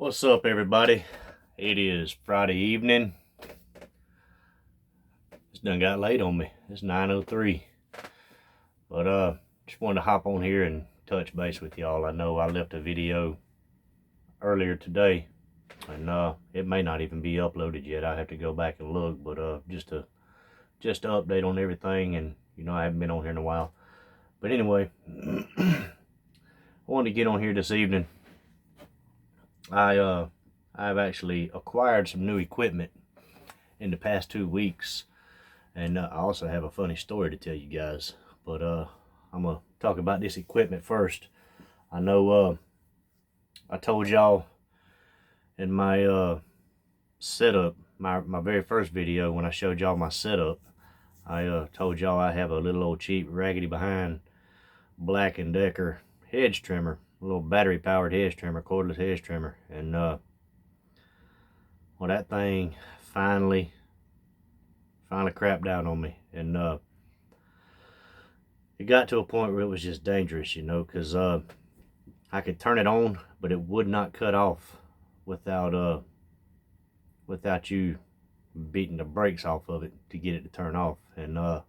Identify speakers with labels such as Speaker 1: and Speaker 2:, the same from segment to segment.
Speaker 1: What's up, everybody? It is Friday evening. It's done got late on me. It's 9:03. But just wanted to hop on here and touch base with y'all. I know I left a video earlier today, and it may not even be uploaded yet. I have to go back and look, but just to update on everything, and I haven't been on here in a while. But anyway, I wanted to get on here this evening. I've actually acquired some new equipment in the past 2 weeks, and I also have a funny story to tell you guys. But I'm gonna talk about this equipment first. I know I told y'all in my setup, my very first video when I showed y'all my setup, I told y'all I have a little old cheap raggedy behind Black & Decker hedge trimmer, a little battery powered hedge trimmer, cordless hedge trimmer, and well, that thing finally crapped out on me, and it got to a point where it was just dangerous, because I could turn it on, but it would not cut off without you beating the brakes off of it to get it to turn off. And I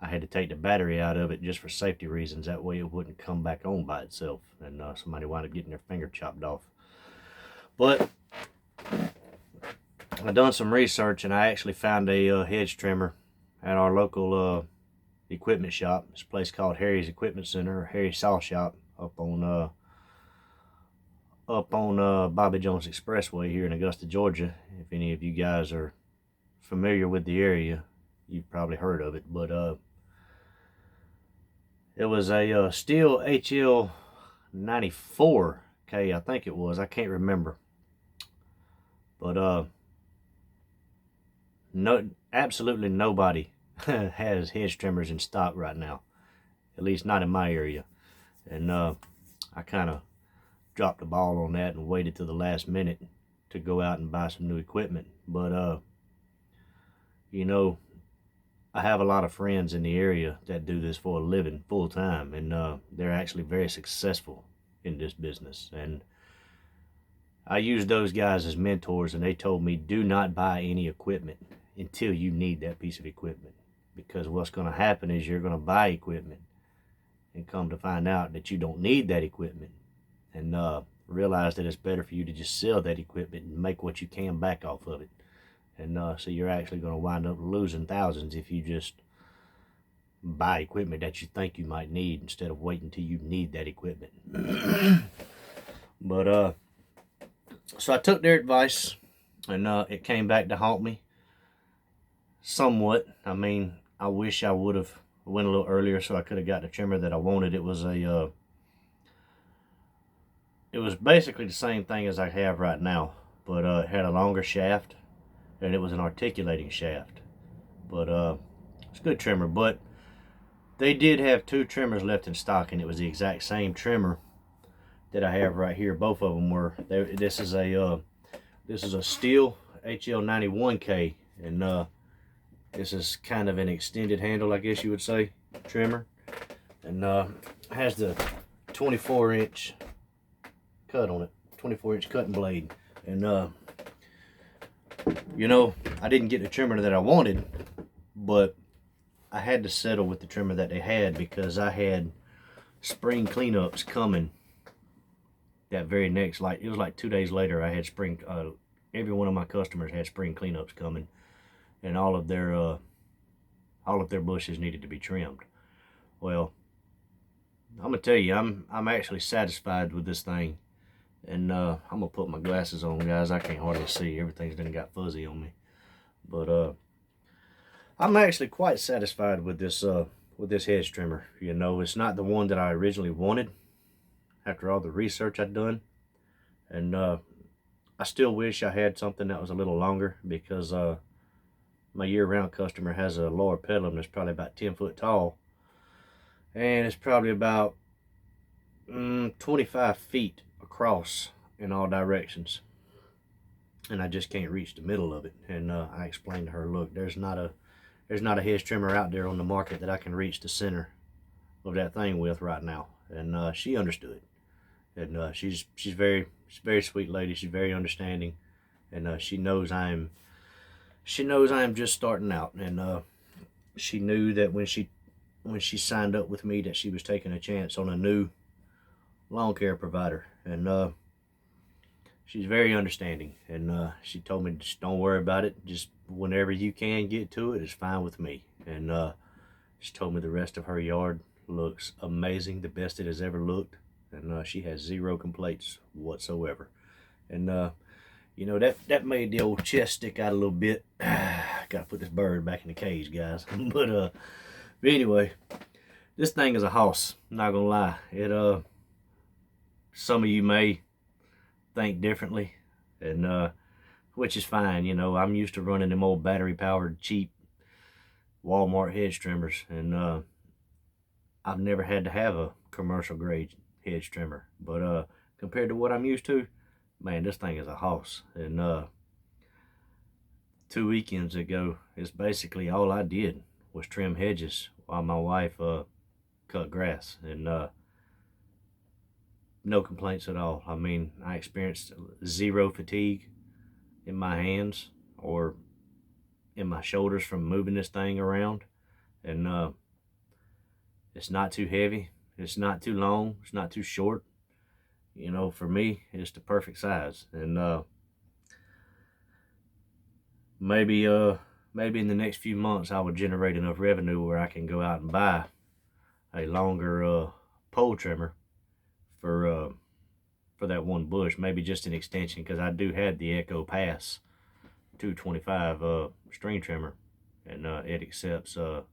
Speaker 1: had to take the battery out of it just for safety reasons. That way it wouldn't come back on by itself, and somebody wound up getting their finger chopped off. But I done some research, and I actually found a hedge trimmer at our local equipment shop. It's a place called Harry's Equipment Center, or Harry's Saw Shop, up on Bobby Jones Expressway here in Augusta, Georgia. If any of you guys are familiar with the area, you've probably heard of it. But it was a Stihl HL 94K, I think it was. I can't remember. But absolutely nobody has hedge trimmers in stock right now, at least not in my area. And I kind of dropped the ball on that and waited till the last minute to go out and buy some new equipment. But I have a lot of friends in the area that do this for a living full time, and they're actually very successful in this business. And I used those guys as mentors, and they told me, do not buy any equipment until you need that piece of equipment, because what's going to happen is you're going to buy equipment and come to find out that you don't need that equipment, and realize that it's better for you to just sell that equipment and make what you can back off of it. And so you're actually going to wind up losing thousands if you just buy equipment that you think you might need instead of waiting until you need that equipment. But so I took their advice, and it came back to haunt me somewhat. I mean, I wish I would have went a little earlier so I could have got the trimmer that I wanted. It was basically the same thing as I have right now, but it had a longer shaft, and it was an articulating shaft. But it's a good trimmer. But they did have 2 trimmers left in stock, and it was the exact same trimmer that I have right here. Both of them were. This is a Stihl HL 91K, and this is kind of an extended handle, I guess you would say, trimmer, and has the 24-inch cut on it, 24-inch cutting blade. And I didn't get the trimmer that I wanted, but I had to settle with the trimmer that they had, because I had spring cleanups coming that very next, it was like 2 days later. I had spring, every one of my customers had spring cleanups coming, and all of their bushes needed to be trimmed. Well, I'm gonna tell you, I'm actually satisfied with this thing. And I'm gonna put my glasses on, guys. I can't hardly see. Everything's done got fuzzy on me. But I'm actually quite satisfied with this hedge trimmer. It's not the one that I originally wanted after all the research I'd done. And I still wish I had something that was a little longer, because my year-round customer has a lower pedal that's probably about 10 foot tall, and it's probably about 25 feet across in all directions, and I just can't reach the middle of it. And I explained to her, look, there's not a hedge trimmer out there on the market that I can reach the center of that thing with right now. And she understood. and she's very sweet lady. She's very understanding, and she knows I am just starting out, and she knew that when she signed up with me that she was taking a chance on a new lawn care provider, and she's very understanding, and she told me, just don't worry about it, just whenever you can get to it, it's fine with me. And she told me the rest of her yard looks amazing, the best it has ever looked, and she has zero complaints whatsoever. And you know, that made the old chest stick out a little bit. Gotta put this bird back in the cage, guys. But anyway, this thing is a hoss, not gonna lie. It some of you may think differently, and which is fine. You know, I'm used to running them old battery powered cheap Walmart hedge trimmers, and I've never had to have a commercial grade hedge trimmer. But compared to what I'm used to, man, this thing is a hoss. And 2 weekends ago, it's basically all I did was trim hedges while my wife cut grass, and no complaints at all. I mean, I experienced zero fatigue in my hands or in my shoulders from moving this thing around. And it's not too heavy, it's not too long, it's not too short. You know, for me, it's the perfect size. And maybe in the next few months I will generate enough revenue where I can go out and buy a longer pole trimmer for that one bush, maybe just an extension, because I do have the Echo Pass 225 string trimmer, and it accepts all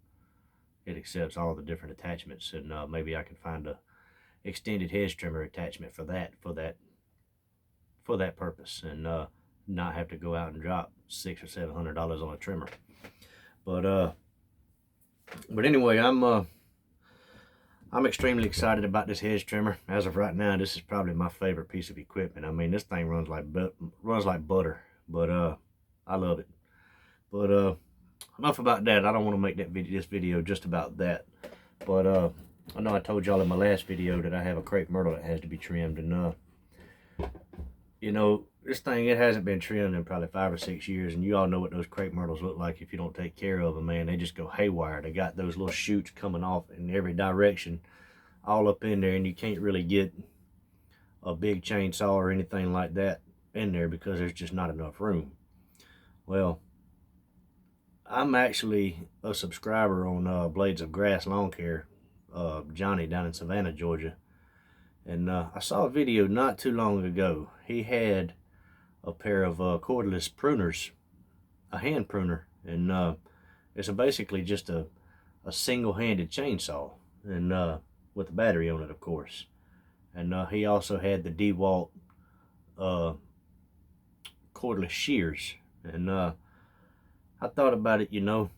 Speaker 1: the different attachments, and maybe I can find a extended hedge trimmer attachment for that purpose, and not have to go out and drop $600 or $700 on a trimmer. But anyway, I'm extremely excited about this hedge trimmer. As of right now, this is probably my favorite piece of equipment. I mean, this thing runs like butter, but I love it. But enough about that. I don't want to make this video just about that. But I know I told y'all in my last video that I have a crepe myrtle that has to be trimmed, and you know, this thing, it hasn't been trimmed in probably 5 or 6 years, and you all know what those crepe myrtles look like if you don't take care of them, man. They just go haywire. They got those little shoots coming off in every direction, all up in there, and you can't really get a big chainsaw or anything like that in there because there's just not enough room. Well, I'm actually a subscriber on Blades of Grass Lawn Care, Johnny down in Savannah, Georgia. And I saw a video not too long ago. He had a pair of cordless pruners, a hand pruner, and it's basically just a single-handed chainsaw, and with a battery on it, of course. And he also had the DeWalt cordless shears, and I thought about it, you know.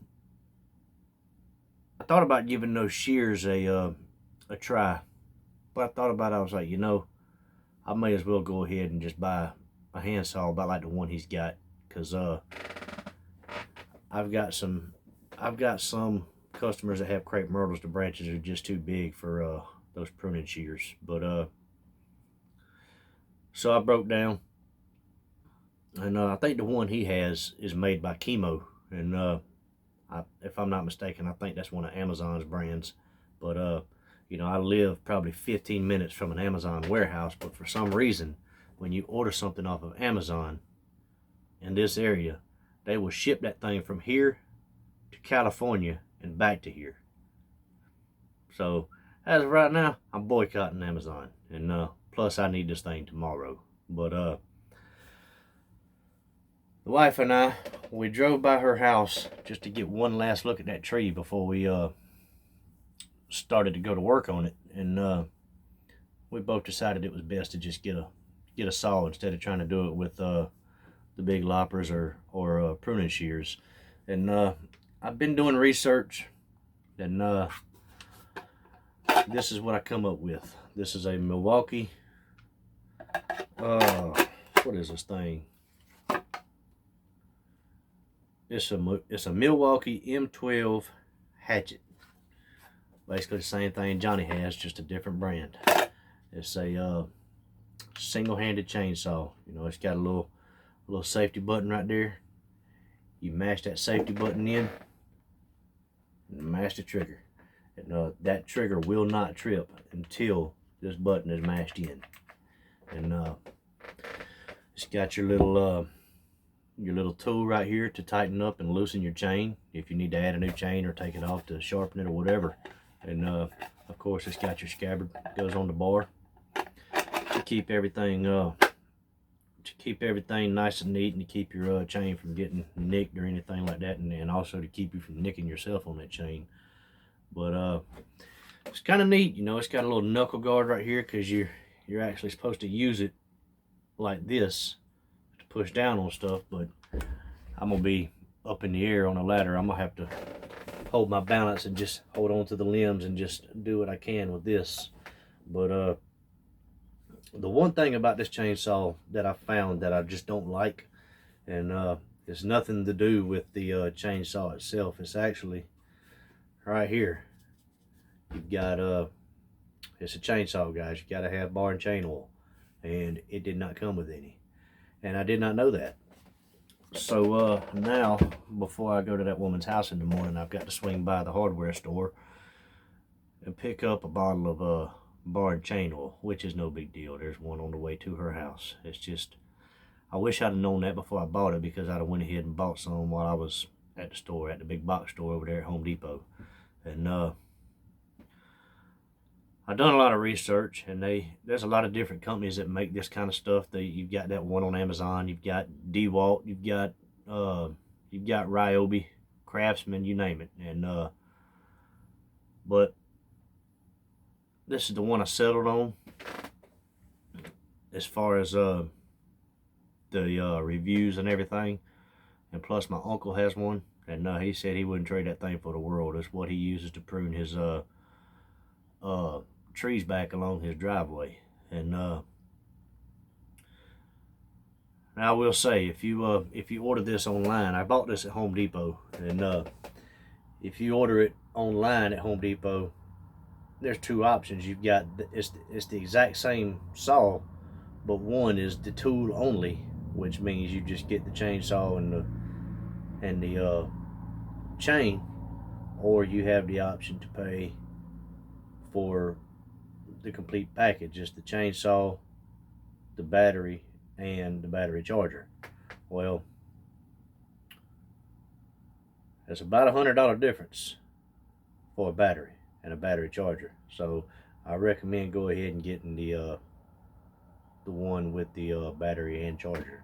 Speaker 1: I thought about giving those shears a try, but I thought about it, I was like, you know, I may as well go ahead and just buy a handsaw about like the one he's got, because I've got some customers that have crepe myrtles. The branches are just too big for those pruning shears. But so I broke down, and I think the one he has is made by Chemo, and if I'm not mistaken, I think that's one of Amazon's brands. But you know, I live probably 15 minutes from an Amazon warehouse, but for some reason, when you order something off of Amazon in this area, they will ship that thing from here to California and back to here. So as of right now, I'm boycotting Amazon, and plus I need this thing tomorrow. But the wife and I, we drove by her house just to get one last look at that tree before we started to go to work on it, and we both decided it was best to just get a saw instead of trying to do it with the big loppers or pruning shears. And I've been doing research, and this is what I come up with. This is a Milwaukee, what is this thing? It's a Milwaukee M12 hatchet. Basically the same thing Johnny has, just a different brand. It's a single-handed chainsaw. You know, it's got a little safety button right there. You mash that safety button in and mash the trigger. And that trigger will not trip until this button is mashed in. And it's got your little tool right here to tighten up and loosen your chain if you need to add a new chain or take it off to sharpen it or whatever. And of course, it's got your scabbard that goes on the bar to keep everything nice and neat, and to keep your chain from getting nicked or anything like that, and also to keep you from nicking yourself on that chain. But it's kind of neat, you know. It's got a little knuckle guard right here because you're actually supposed to use it like this to push down on stuff, but I'm gonna be up in the air on a ladder. I'm gonna have to hold my balance and just hold on to the limbs and just do what I can with this. But the one thing about this chainsaw that I found that I just don't like, and it's nothing to do with the chainsaw itself. It's actually right here. You've got it's a chainsaw, guys. You gotta have bar and chain oil, and it did not come with any, and I did not know that. So now, before I go to that woman's house in the morning, I've got to swing by the hardware store and pick up a bottle of bar and chain oil, which is no big deal. There's one on the way to her house. It's just, I wish I'd have known that before I bought it, because I'd have went ahead and bought some while I was at the store, at the big box store over there at Home Depot. And I've done a lot of research, and there's a lot of different companies that make this kind of stuff. You've got that one on Amazon, you've got DeWalt, you've got Ryobi, Craftsman, you name it. And but this is the one I settled on as far as the reviews and everything. And plus, my uncle has one, and he said he wouldn't trade that thing for the world. It's what he uses to prune his trees back along his driveway. And now I will say, if you order this online, I bought this at Home Depot, and if you order it online at Home Depot, there's two options. You've got it's the exact same saw, but one is the tool only, which means you just get the chainsaw and the chain, or you have the option to pay for the complete package, just the chainsaw, the battery, and the battery charger. Well, it's about $100 difference for a battery and a battery charger. So I recommend go ahead and getting the one with the battery and charger.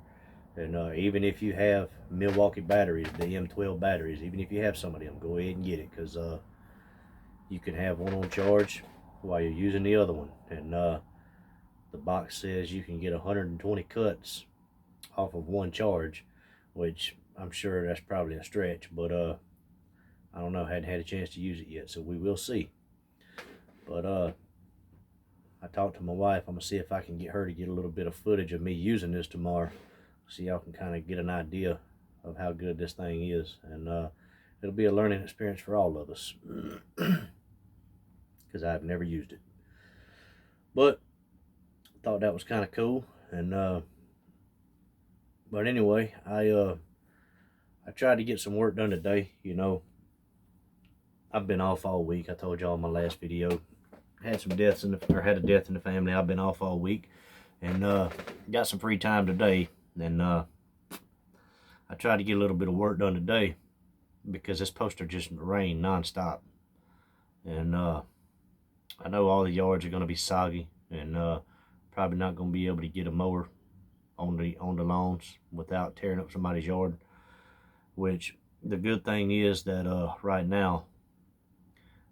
Speaker 1: And even if you have Milwaukee batteries, the M12 batteries, even if you have some of them, go ahead and get it, because you can have one on charge while you're using the other one. And the box says you can get 120 cuts off of one charge, which I'm sure that's probably a stretch, but I don't know, hadn't had a chance to use it yet, so we will see. But I talked to my wife. I'm gonna see if I can get her to get a little bit of footage of me using this tomorrow, so y'all can kind of get an idea of how good this thing is. And it'll be a learning experience for all of us, because I've never used it. But I thought that was kind of cool. And but anyway, I tried to get some work done today. You know, I've been off all week. I told y'all in my last video, had a death in the family. I've been off all week, and got some free time today. And I tried to get a little bit of work done today, because it's supposed to just rain nonstop. And I know all the yards are going to be soggy, and probably not going to be able to get a mower on the lawns without tearing up somebody's yard. Which the good thing is that right now,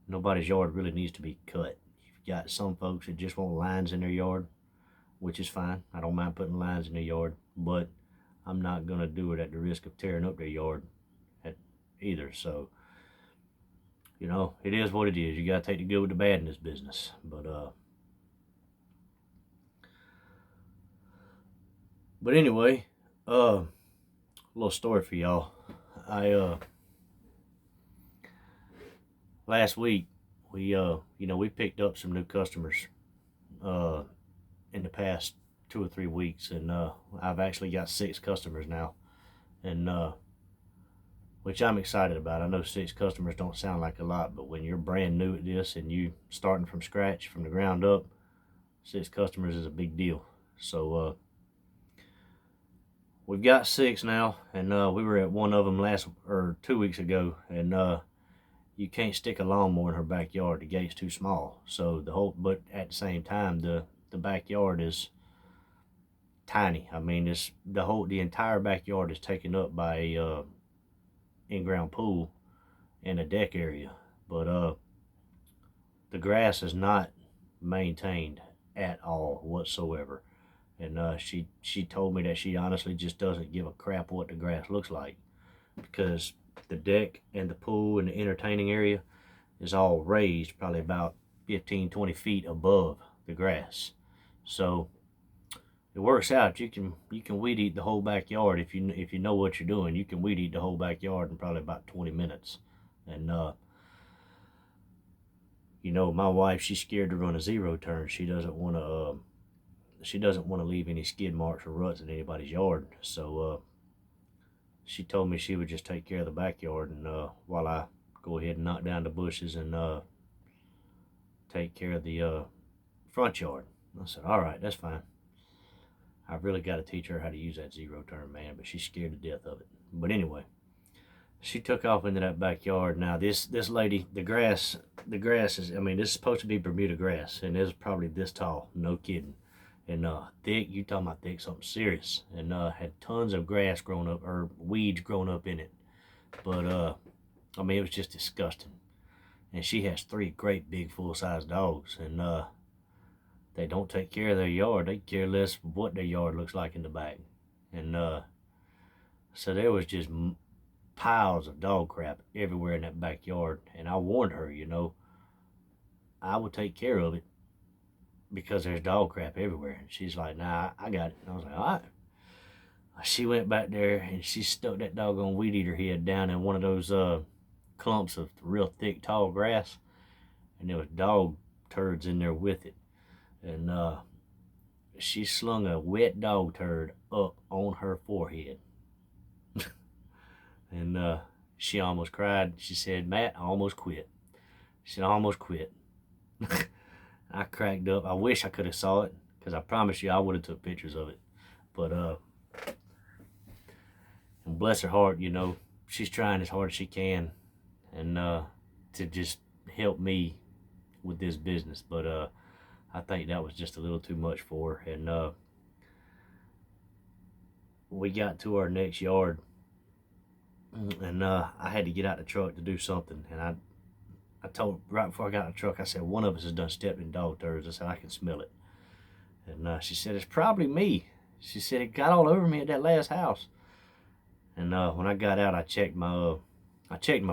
Speaker 1: nobody's yard really needs to be cut. You've got some folks that just want lines in their yard, which is fine. I don't mind putting lines in their yard, but I'm not going to do it at the risk of tearing up their yard either. So, you know, it is what it is. You got to take the good with the bad in this business. But anyway, a little story for y'all. Last week, we picked up some new customers in the past 2 or 3 weeks, and I've actually got 6 customers now, and which I'm excited about. I know 6 customers don't sound like a lot, but when you're brand new at this and you starting from scratch, from the ground up, 6 customers is a big deal. So we've got 6 now, and we were at one of them 2 weeks ago, and you can't stick a lawnmower in her backyard. The gate's too small. So but at the same time, the backyard is tiny. I mean, the entire backyard is taken up by a in-ground pool and a deck area, but the grass is not maintained at all whatsoever. And she told me that she honestly just doesn't give a crap what the grass looks like, because the deck and the pool and the entertaining area is all raised probably about 15-20 feet above the grass. So it works out. You can weed eat the whole backyard if you know what you're doing. You can weed eat the whole backyard in probably about 20 minutes. And you know, my wife, she's scared to run a zero turn. She doesn't want to leave any skid marks or ruts in anybody's yard. So she told me she would just take care of the backyard, and while I go ahead and knock down the bushes and take care of the front yard. I said, all right, that's fine. I've really got to teach her how to use that zero turn, man, but she's scared to death of it. But anyway, she took off into that backyard. Now this lady, the grass is, I mean, this is supposed to be Bermuda grass, and it's probably this tall, no kidding. And thick, you talking about thick, something serious. And had tons of grass growing up, or weeds growing up in it. But I mean, it was just disgusting. And she has 3 great big full-size dogs, and they don't take care of their yard. They care less what their yard looks like in the back. And so there was just piles of dog crap everywhere in that backyard. And I warned her, you know, I would take care of it because there's dog crap everywhere. And she's like, nah, I got it. And I was like, all right. She went back there and she stuck that doggone weed eater head down in one of those clumps of real thick, tall grass. And there was dog turds in there with it. And she slung a wet dog turd up on her forehead. And she almost cried. She said, Matt, I almost quit. She said, I almost quit. I cracked up. I wish I could have saw it, because I promise you I would have took pictures of it. But and bless her heart, you know, she's trying as hard as she can, and to just help me with this business. But I think that was just a little too much for her. And we got to our next yard, and I had to get out the truck to do something. And I told, right before I got in the truck, I said, one of us has done stepped in dog turds. I said, I can smell it. And she said, it's probably me. She said, it got all over me at that last house. And when I got out, I checked my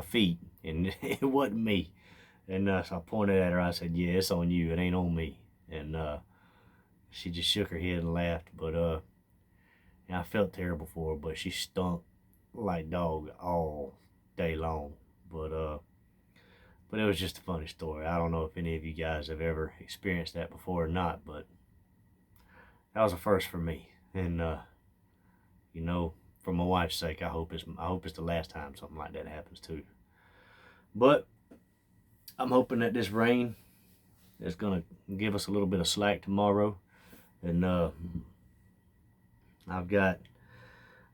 Speaker 1: feet, and it wasn't me. And so I pointed at her. I said, yeah, it's on you. It ain't on me. And she just shook her head and laughed. But and I felt terrible for her, but she stunk like dog all day long. But it was just a funny story. I don't know if any of you guys have ever experienced that before or not, but that was a first for me. And you know, for my wife's sake, I hope it's the last time something like that happens too. But I'm hoping that this rain is gonna give us a little bit of slack tomorrow. And I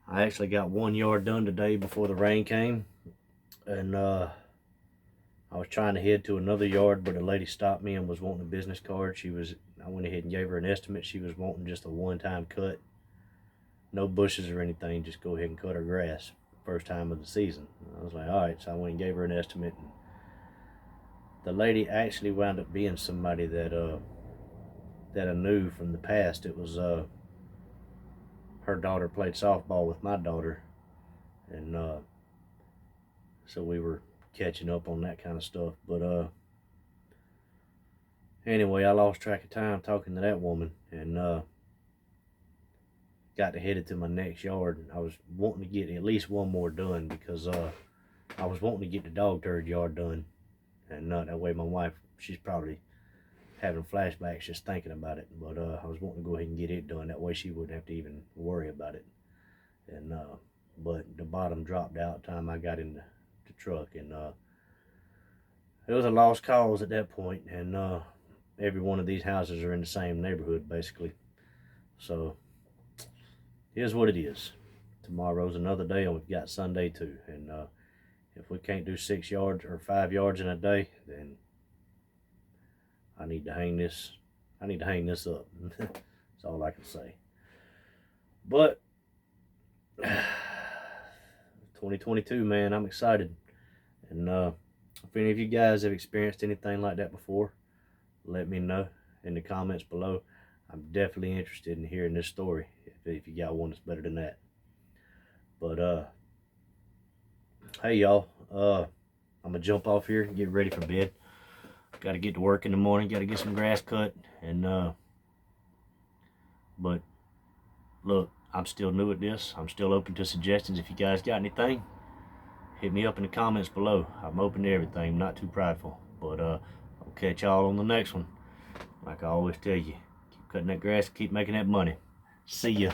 Speaker 1: actually got 1 yard done today before the rain came. And I was trying to head to another yard, but a lady stopped me and was wanting a business card. I went ahead and gave her an estimate. She was wanting just a one-time cut. No bushes or anything, just go ahead and cut her grass. First time of the season. I was like, all right, so I went and gave her an estimate. And the lady actually wound up being somebody that I knew from the past. It was her daughter played softball with my daughter, and so we were catching up on that kind of stuff. But anyway, I lost track of time talking to that woman, and got to headed to my next yard. I was wanting to get at least one more done, because I was wanting to get the dog turd yard done, and that way my wife, she's probably having flashbacks just thinking about it. But I was wanting to go ahead and get it done. That way she wouldn't have to even worry about it. And but the bottom dropped out time I got in the truck, and it was a lost cause at that point. And every one of these houses are in the same neighborhood basically. So here's what it is. Tomorrow's another day, and we've got Sunday too. And if we can't do 6 yards or 5 yards in a day, then I need to hang this. I need to hang this up. That's all I can say. But 2022, man, I'm excited. And if any of you guys have experienced anything like that before, let me know in the comments below. I'm definitely interested in hearing this story if you got one that's better than that. But hey y'all, I'm gonna jump off here and get ready for bed. Gotta get to work in the morning, gotta get some grass cut, and but look, I'm still new at this. I'm still open to suggestions. If you guys got anything, hit me up in the comments below. I'm open to everything. I'm not too prideful. But I'll catch y'all on the next one. Like I always tell you, keep cutting that grass, keep making that money. See ya.